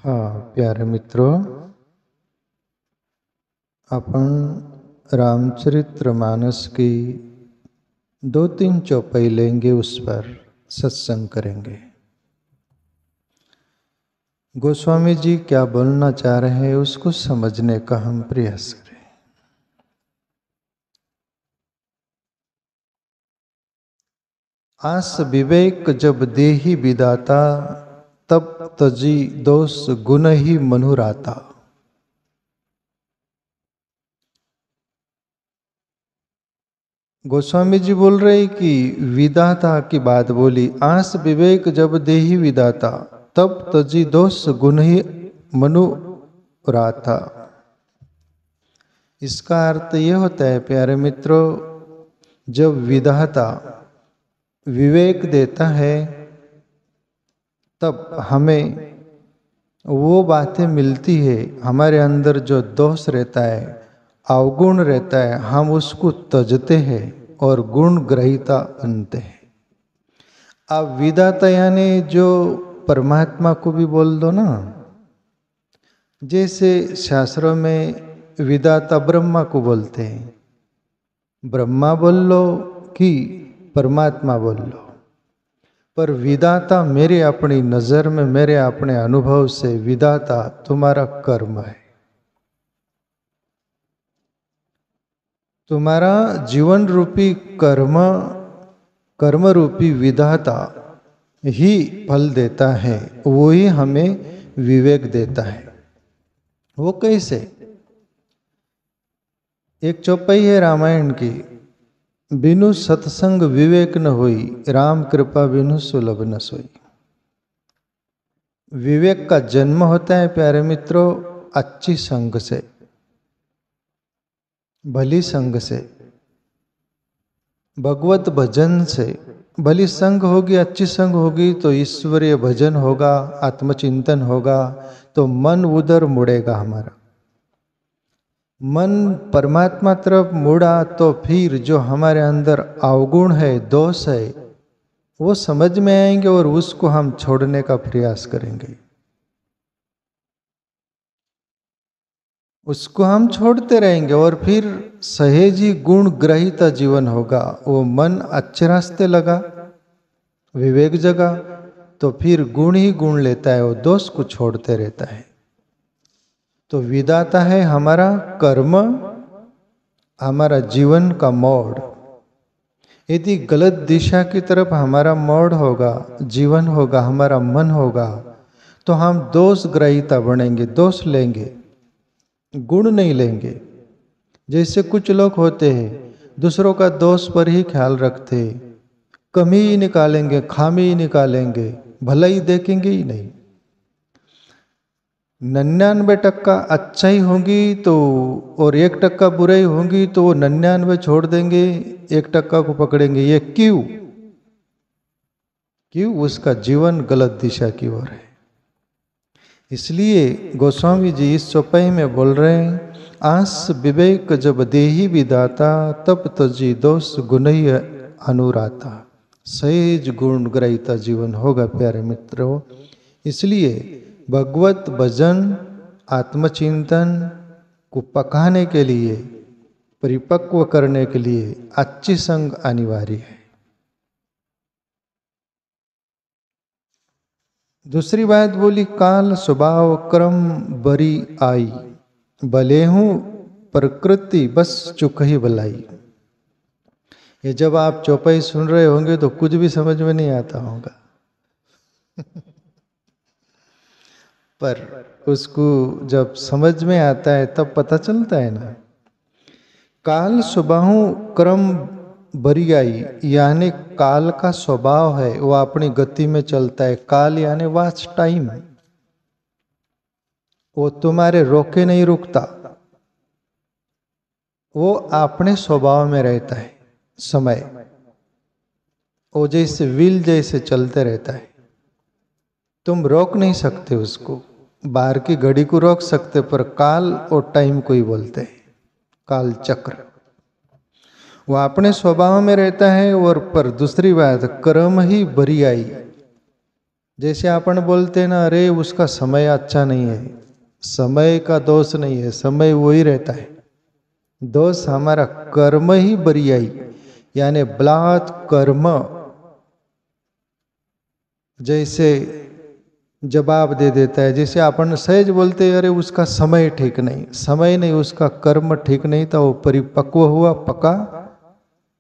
हाँ प्यारे मित्रों, अपन रामचरितमानस की 2-3 चौपाई लेंगे, उस पर सत्संग करेंगे। गोस्वामी जी क्या बोलना चाह रहे हैं उसको समझने का हम प्रयास करें। आस विवेक जब देहि विदाता, तब तजी दोष गुण ही मनुराता। गोस्वामी जी बोल रहे कि विदाता की बात बोली, आस विवेक जब देहि विदाता, तब तजी दोष गुण ही मनुराता। इसका अर्थ यह होता है प्यारे मित्रों, जब विधाता विवेक देता है तब हमें वो बातें मिलती है, हमारे अंदर जो दोष रहता है, अवगुण रहता है, हम उसको तजते हैं और गुण ग्रहीता बनते हैं। अब विधाता यानी जो परमात्मा को भी बोल दो ना, जैसे शास्त्रों में विधाता ब्रह्मा को बोलते हैं, ब्रह्मा बोल लो कि परमात्मा बोल लो, पर विधाता मेरे अपनी नजर में, मेरे अपने अनुभव से विधाता तुम्हारा कर्म है। तुम्हारा जीवन रूपी कर्म रूपी विधाता ही फल देता है, वो ही हमें विवेक देता है। वो कैसे? एक चौपाई है रामायण की, बिनु सत्संग विवेक न होई, राम कृपा बिनु सुलभ न सोई। विवेक का जन्म होता है प्यारे मित्रों अच्छी संग से, भली संग से, भगवत भजन से। भली संग होगी, अच्छी संग होगी तो ईश्वरीय भजन होगा, आत्मचिंतन होगा, तो मन उधर मुड़ेगा। हमारा मन परमात्मा तरफ मुड़ा तो फिर जो हमारे अंदर अवगुण है, दोष है, वो समझ में आएंगे और उसको हम छोड़ने का प्रयास करेंगे। उसको हम छोड़ते रहेंगे और फिर सहेजी गुण ग्रहित जीवन होगा। वो मन अच्छे रास्ते लगा, विवेक जगा, तो फिर गुण ही गुण लेता है, वो दोष को छोड़ते रहता है। तो विधाता है हमारा कर्म, हमारा जीवन का मोड़। यदि गलत दिशा की तरफ हमारा मोड़ होगा, जीवन होगा, हमारा मन होगा, तो हम दोष ग्रहिता बनेंगे, दोष लेंगे, गुण नहीं लेंगे। जैसे कुछ लोग होते हैं दूसरों का दोष पर ही ख्याल रखते, कमी ही निकालेंगे, खामी ही निकालेंगे, भलाई देखेंगे ही नहीं। 99% अच्छाई होंगी तो और 1% बुराई होंगी तो वो 99 छोड़ देंगे, 1% को पकड़ेंगे। ये क्यों? उसका जीवन गलत दिशा की ओर है। इसलिए गोस्वामी जी इस चौपाई में बोल रहे हैं, आस विवेक जब देहि विदाता, तब तजी दोष गुण ही अनुराता। सहज गुण ग्रहिता जीवन होगा प्यारे मित्रों। इसलिए भगवत भजन, आत्मचिंतन को पकाने के लिए, परिपक्व करने के लिए अच्छी संग अनिवार्य है। दूसरी बात बोली, काल स्वभाव क्रम बरी आई, भले हूं प्रकृति बस चुक ही भलाई। ये जब आप चौपाई सुन रहे होंगे तो कुछ भी समझ में नहीं आता होगा पर उसको जब समझ में आता है तब पता चलता है ना। काल स्वभाव क्रम बरी आई, यानी काल का स्वभाव है, वो अपनी गति में चलता है। काल यानी वाच टाइम, वो तुम्हारे रोके नहीं रुकता, वो अपने स्वभाव में रहता है। समय वो जैसे व्हील जैसे चलते रहता है, तुम रोक नहीं सकते उसको। बाहर की घड़ी को रोक सकते, पर काल और टाइम को ही बोलते हैं काल चक्र। वो अपने स्वभाव में रहता है। और पर दूसरी बात, कर्म ही बरी आई, जैसे अपन बोलते हैं ना, अरे उसका समय अच्छा नहीं है, समय का दोष नहीं है, समय वही रहता है। दोष हमारा कर्म ही बरियाई, यानी ब्लात कर्म जैसे जवाब दे देता है। जैसे अपन सहज बोलते हैं, अरे उसका समय ठीक नहीं, समय नहीं, उसका कर्म ठीक नहीं था, वो परिपक्व हुआ, पका,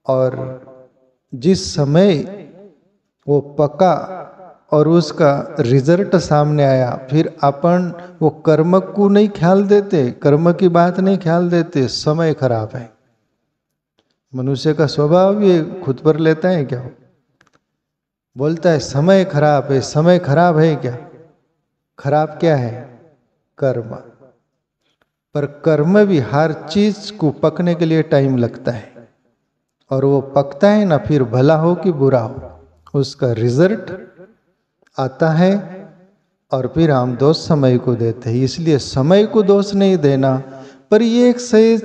और जिस समय वो पका और उसका रिजल्ट सामने आया, फिर अपन वो कर्म को नहीं ख्याल देते, कर्म की बात नहीं ख्याल देते, समय खराब है। मनुष्य का स्वभाव ये खुद पर लेता है क्या? बोलता है समय खराब है, समय खराब है क्या? खराब क्या है? कर्म। पर कर्म भी हर चीज को पकने के लिए टाइम लगता है, और वो पकता है ना, फिर भला हो कि बुरा हो, उसका रिजल्ट आता है, और फिर हम दोष समय को देते हैं। इसलिए समय को दोष नहीं देना। पर ये एक सही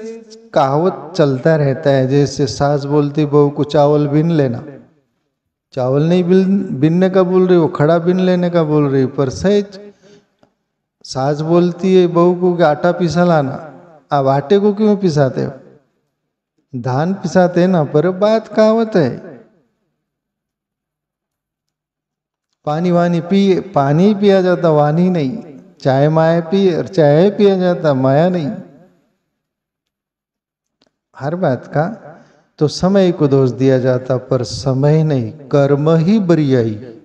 कहावत चलता रहता है, जैसे सास बोलती बहू को चावल बीन लेना, चावल नहीं बीनने का बोल रही, वो खड़ा बीन लेने का बोल रही। पर सहज सास बोलती है बहू को कि आटा पिसा लाना, आप आटे को क्यों पिसाते हो? धान पिसाते ना, पर बात कहावत है। पानी वानी पिए, पानी पिया जाता, वानी नहीं। चाय माया पिए, और चाय पिया जाता, माया नहीं। हर बात का तो समय को दोष दिया जाता, पर समय नहीं, कर्म ही बरियाई।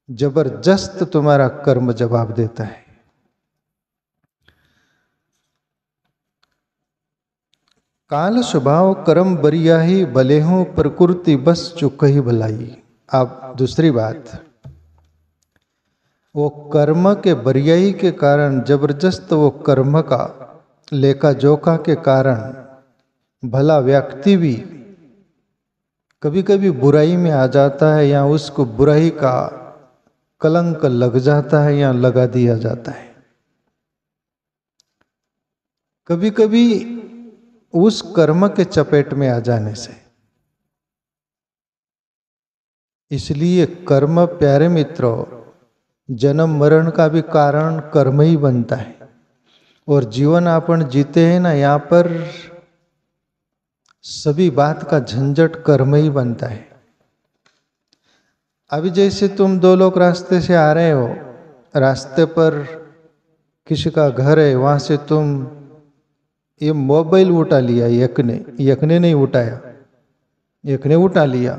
जबरदस्त तुम्हारा कर्म जवाब देता है। काल स्वभाव कर्म बरिया ही, भले हो प्रकृति बस चुक ही भलाई। अब दूसरी बात, वो कर्म के बरियाई के कारण, जबरदस्त वो कर्म का लेखा जोखा के कारण भला व्यक्ति भी कभी कभी बुराई में आ जाता है, या उसको बुराई का कलंक लग जाता है, या लगा दिया जाता है। कभी कभी उस कर्म के चपेट में आ जाने से। इसलिए कर्म प्यारे मित्रों, जन्म मरण का भी कारण कर्म ही बनता है। और जीवन अपन जीते हैं ना, यहाँ पर सभी बात का झंझट कर्म ही बनता है। अभी जैसे तुम दो लोग रास्ते से आ रहे हो, रास्ते पर किसी का घर है, वहां से तुम ये मोबाइल उठा लिया, एक ने नहीं उठाया, एक ने उठा लिया,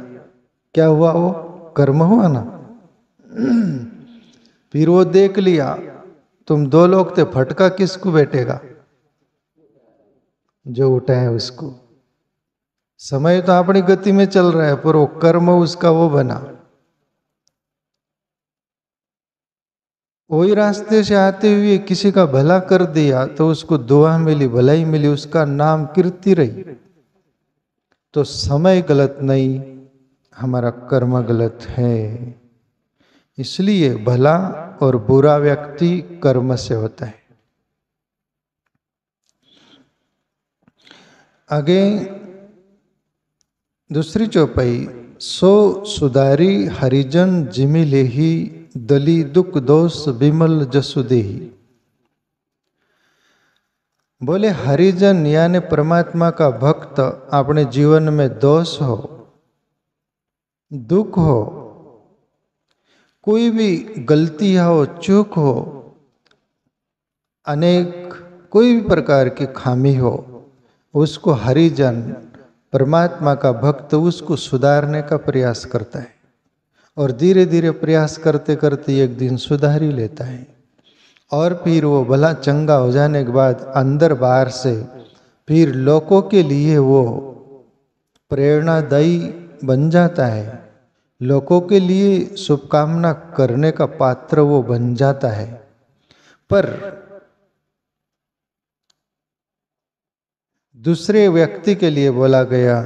क्या हुआ? वो कर्म हुआ ना। फिर वो देख लिया, तुम दो लोग थे, फटका किसको बैठेगा? जो उठा है उसको। समय तो अपनी गति में चल रहा है, पर वो कर्म उसका वो बना। वही रास्ते से आते हुए किसी का भला कर दिया, तो उसको दुआ मिली, भलाई मिली, उसका नाम कीर्ति रही। तो समय गलत नहीं, हमारा कर्म गलत है। इसलिए भला और बुरा व्यक्ति कर्म से होता है। आगे दूसरी चौपाई, सो सुधारी हरिजन जिमि लेही, दली दुख दोष विमल जसु देही। बोले हरिजन यानी परमात्मा का भक्त अपने जीवन में दोष हो, दुख हो, कोई भी गलती हो, चूक हो, अनेक कोई भी प्रकार की खामी हो, उसको हरिजन परमात्मा का भक्त उसको सुधारने का प्रयास करता है। और धीरे धीरे प्रयास करते करते एक दिन सुधार ही लेता है। और फिर वो भला चंगा हो जाने के बाद अंदर बाहर से फिर लोगों के लिए वो प्रेरणादायी बन जाता है। लोगों के लिए शुभकामना करने का पात्र वो बन जाता है। पर दूसरे व्यक्ति के लिए बोला गया,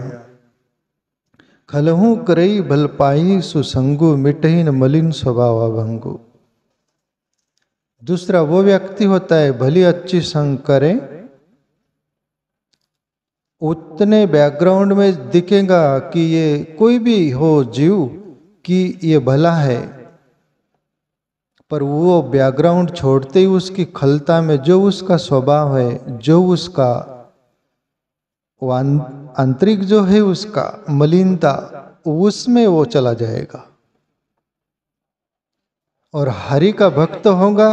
खलहू करई भल पाई सुसंगु, मिटहीन मलिन स्वभाव भंगु। दूसरा वो व्यक्ति होता है, भली अच्छी संग करे, उतने बैकग्राउंड में दिखेगा कि ये कोई भी हो जीव कि ये भला है, पर वो बैकग्राउंड छोड़ते ही उसकी खलता में जो उसका स्वभाव है, जो उसका वो आंतरिक जो है उसका मलिनता, उसमें वो चला जाएगा। और हरि का भक्त होगा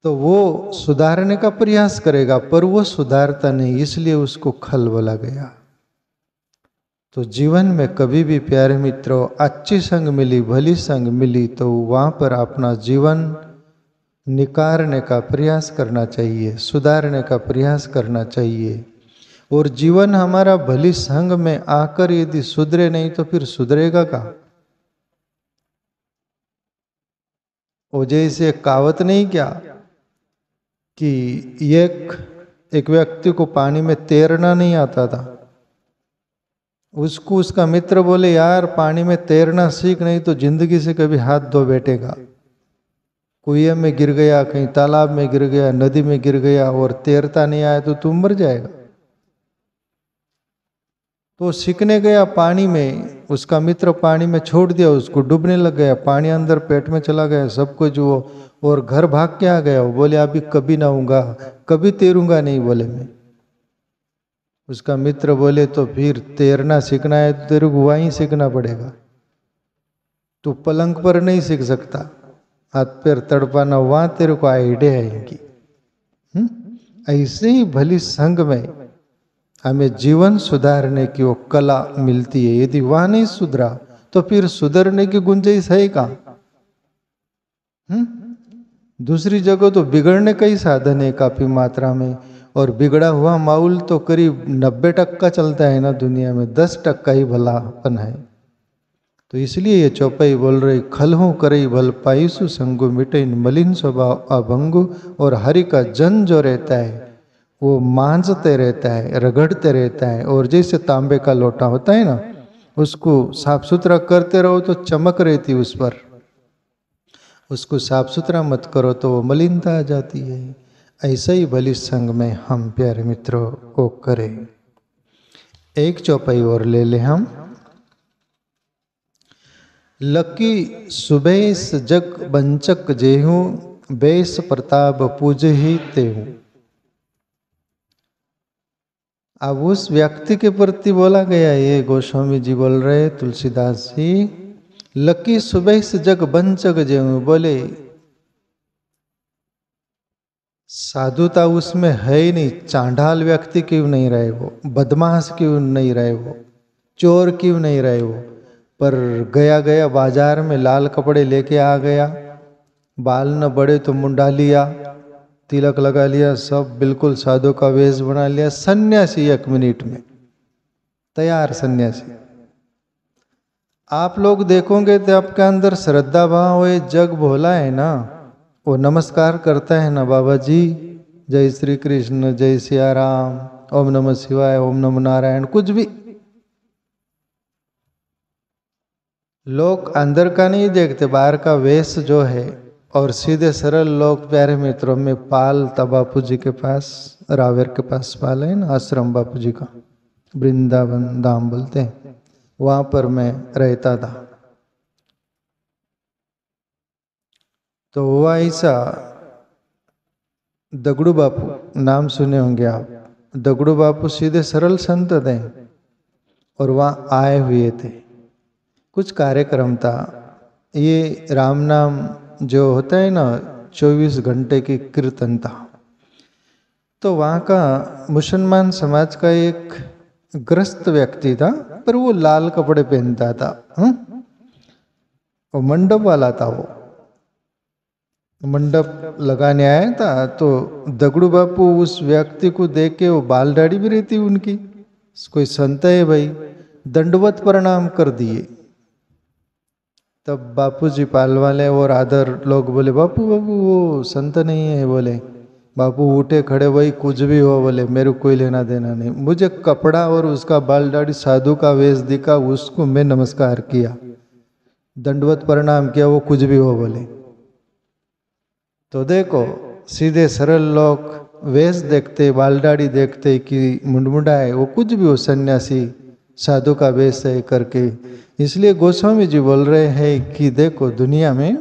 तो वो सुधारने का प्रयास करेगा, पर वो सुधारता नहीं, इसलिए उसको खल बोला गया। तो जीवन में कभी भी प्यारे मित्रों अच्छी संग मिली, भली संग मिली, तो वहां पर अपना जीवन निकारने का प्रयास करना चाहिए, सुधारने का प्रयास करना चाहिए। और जीवन हमारा भली संग में आकर यदि सुधरे नहीं तो फिर सुधरेगा का? वो जैसे कहावत नहीं क्या कि एक व्यक्ति को पानी में तैरना नहीं आता था, उसको उसका मित्र बोले यार पानी में तैरना सीख, नहीं तो जिंदगी से कभी हाथ धो बैठेगा। कुएं में गिर गया, कहीं तालाब में गिर गया, नदी में गिर गया और तैरता नहीं आया तो तुम मर जाएगा। तो सीखने गया पानी में, उसका मित्र पानी में छोड़ दिया, उसको डूबने लग गया, पानी अंदर पेट में चला गया, सब कुछ वो, और घर भाग के आ गया। वो बोले अभी कभी ना आऊंगा, कभी तैरूंगा नहीं बोले मैं। उसका मित्र बोले तो फिर तैरना सीखना है तो तेरे को वहीं सीखना पड़ेगा, तू पलंग पर नहीं सीख सकता, हाथ पैर तड़पाना वहां तेरे को आइडिया है इनकी। ऐसे ही भली संग में हमें जीवन सुधारने की वो कला मिलती है। यदि वह नहीं सुधरा तो फिर सुधरने की गुंजाइश है कहाँ? दूसरी जगह तो बिगड़ने का ही साधन है काफी मात्रा में, और बिगड़ा हुआ माहौल तो करीब 90% चलता है ना दुनिया में, 10% ही भलापन है। तो इसलिए ये चौपाई बोल रही, खलहू करई भल पाईसु संगु मिटे मलिन स्वभाव अभंगु। और हरि का जन जो रहता है वो मांझते रहता है, रगड़ते रहता है, और जैसे तांबे का लोटा होता है ना, उसको साफ सुथरा करते रहो तो चमक रहती उस पर, उसको साफ सुथरा मत करो तो वो मलिनता आ जाती है। ऐसा ही भली संग में हम प्यारे मित्रों को करें। एक चौपाई और ले ले हम। लकी सुबेस जग बंचक जेहूं, बेस प्रताप पूज ही तेहूं। अब उस व्यक्ति के प्रति बोला गया, ये गोस्वामी जी बोल रहे, तुलसीदास जी, लकी सुबेस जग बंचक जेहूं, बोले साधुता उसमें है ही नहीं, चांडाल व्यक्ति क्यों नहीं रहे वो, बदमाश क्यों नहीं रहे वो, चोर क्यों नहीं रहे वो, पर गया गया बाजार में लाल कपड़े लेके आ गया, बाल न बड़े तो मुंडा लिया, तिलक लगा लिया, सब बिल्कुल साधु का वेश बना लिया, सन्यासी 1 मिनट में तैयार सन्यासी। आप लोग देखोगे तो आपके अंदर श्रद्धा भाव है, जग भोला है ना, वो नमस्कार करता है ना, बाबा जी जय श्री कृष्ण, जय सिया राम, ओम नमः शिवाय, ओम नमः नारायण, कुछ भी। लोग अंदर का नहीं देखते, बाहर का वेश जो है। और सीधे सरल लोग प्यारे मित्रों में पाल था बापू जी के पास, रावेर के पास पाल है ना आश्रम बापू जी का, वृंदावन धाम बोलते हैं, वहां पर मैं रहता था। तो हुआ ऐसा, दगड़ू बापू नाम सुने होंगे आप, दगड़ू बापू सीधे सरल संत थे और वहाँ आए हुए थे, कुछ कार्यक्रम था। ये राम नाम जो होता है ना 24 घंटे की कीर्तन था। तो वहाँ का मुसलमान समाज का एक ग्रस्त व्यक्ति था, पर वो लाल कपड़े पहनता था, वो मंडप वाला था, वो मंडप लगाने आया था। तो दगड़ू बापू उस व्यक्ति को देख के, वो बाल दाढ़ी भी रहती उनकी, कोई संत है भाई, दंडवत प्रणाम कर दिए। तब बापूजी पाल वाले और आदर लोग बोले, बापू बापू वो संत नहीं है, बोले बापू उठे खड़े, वही कुछ भी हो, बोले मेरे को कोई लेना देना नहीं, मुझे कपड़ा और उसका बाल दाढ़ी साधु का वेश दिखा, उसको मैं नमस्कार किया, दंडवत प्रणाम किया, वो कुछ भी हो बोले। तो देखो सीधे सरल लोग वेश देखते, बाल दाढ़ी देखते कि मुंडमुंडा है, वो कुछ भी हो, सन्यासी साधु का वेश है करके। इसलिए गोस्वामी जी बोल रहे हैं कि देखो दुनिया में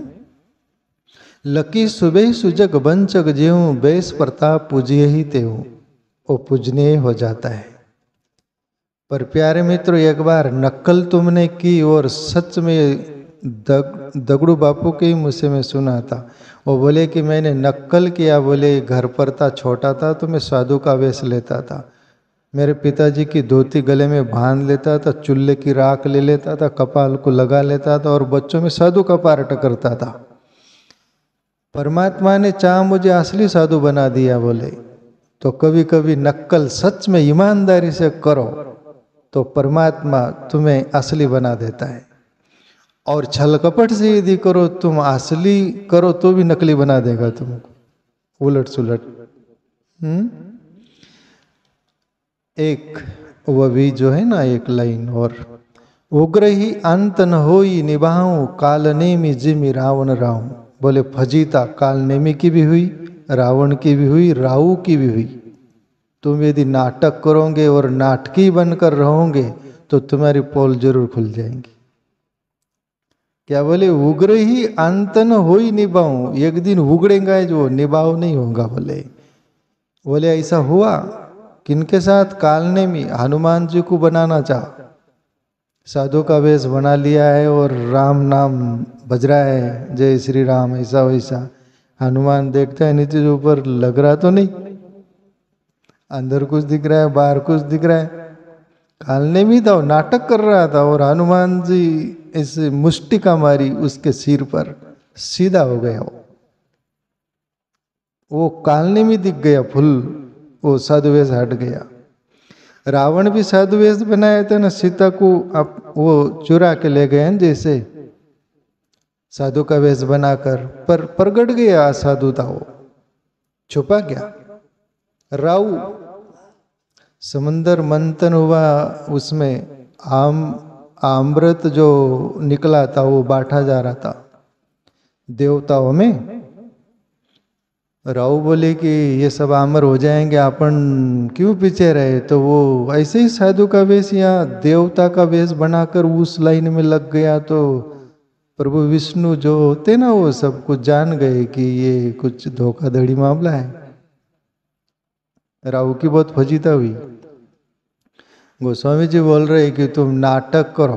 लकी सुबह सुजग बंचक ज्यों बेस प्रताप पूजिए ही त्यों, वो पूजनीय हो जाता है। पर प्यारे मित्रों, एक बार नक्कल तुमने की और सच में दगड़ू बापू के ही मुझसे मैं सुना था, वो बोले कि मैंने नक्कल किया, बोले घर पर था, छोटा था तो मैं साधु का वेश लेता था, मेरे पिताजी की धोती गले में बांध लेता था, चूल्हे की राख ले लेता था, कपाल को लगा लेता था और बच्चों में साधु का पार्ट करता था। परमात्मा ने चाह मुझे असली साधु बना दिया बोले। तो कभी कभी नक्कल सच में ईमानदारी से करो तो परमात्मा तुम्हें असली बना देता है, और छल कपट से यदि करो, तुम असली करो तो भी नकली बना देगा तुमको, उलट सुलट। एक वह भी जो है ना, एक लाइन और, उग्र ही अंत न होई निभाऊं, काल नेमी जिमि रावण राहूं। बोले फजीता काल नेमी की भी हुई, रावण की भी हुई, राहु की भी हुई। तुम यदि नाटक करोगे और नाटकी बनकर रहोगे तो तुम्हारी पोल जरूर खुल जाएंगी। क्या बोले, उग्र ही अंत न होई निभाऊं, एक दिन उगड़ेगा जो निभाव नहीं होगा। बोले ऐसा हुआ किनके साथ, काल ने भी हनुमान जी को बनाना चाहा, साधु का वेश बना लिया है और राम नाम बज रहा है, जय श्री राम, ऐसा वैसा। हनुमान देखता है नीचे जो ऊपर लग रहा तो नहीं, अंदर कुछ दिख रहा है बाहर कुछ दिख रहा है। काल ने भी था, नाटक कर रहा था और हनुमान जी ऐसे मुष्टि का मारी उसके सिर पर, सीधा हो गया वो काल ने भी दिख गया फुल, वो साधु वेश हट गया। रावण भी साधु वेश बनाया था ना, सीता को आप वो चुरा के ले गए हैं जैसे साधु का वेश बनाकर, पर प्रगट गया असाधुता, वो छुपा गया। राहु समंदर मंथन हुआ, उसमें अमृत जो निकला था वो बांटा जा रहा था देवताओं में। राहु बोले कि ये सब अमर हो जाएंगे, अपन क्यों पीछे रहे। तो वो ऐसे ही साधु का वेश या देवता का वेश बनाकर उस लाइन में लग गया। तो प्रभु विष्णु जो होते ना, वो सब कुछ जान गए कि ये कुछ धोखाधड़ी मामला है। राहु की बहुत फजीता हुई। गोस्वामी जी बोल रहे कि तुम नाटक करो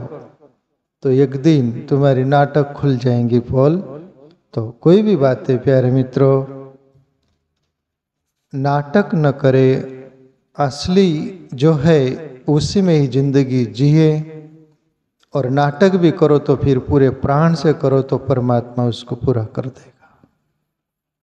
तो एक दिन तुम्हारी नाटक खुल जाएंगी पोल। तो कोई भी बात है प्यारे मित्रों, नाटक न करे, असली जो है उसी में ही जिंदगी जिए। और नाटक भी करो तो फिर पूरे प्राण से करो तो परमात्मा उसको पूरा कर देगा।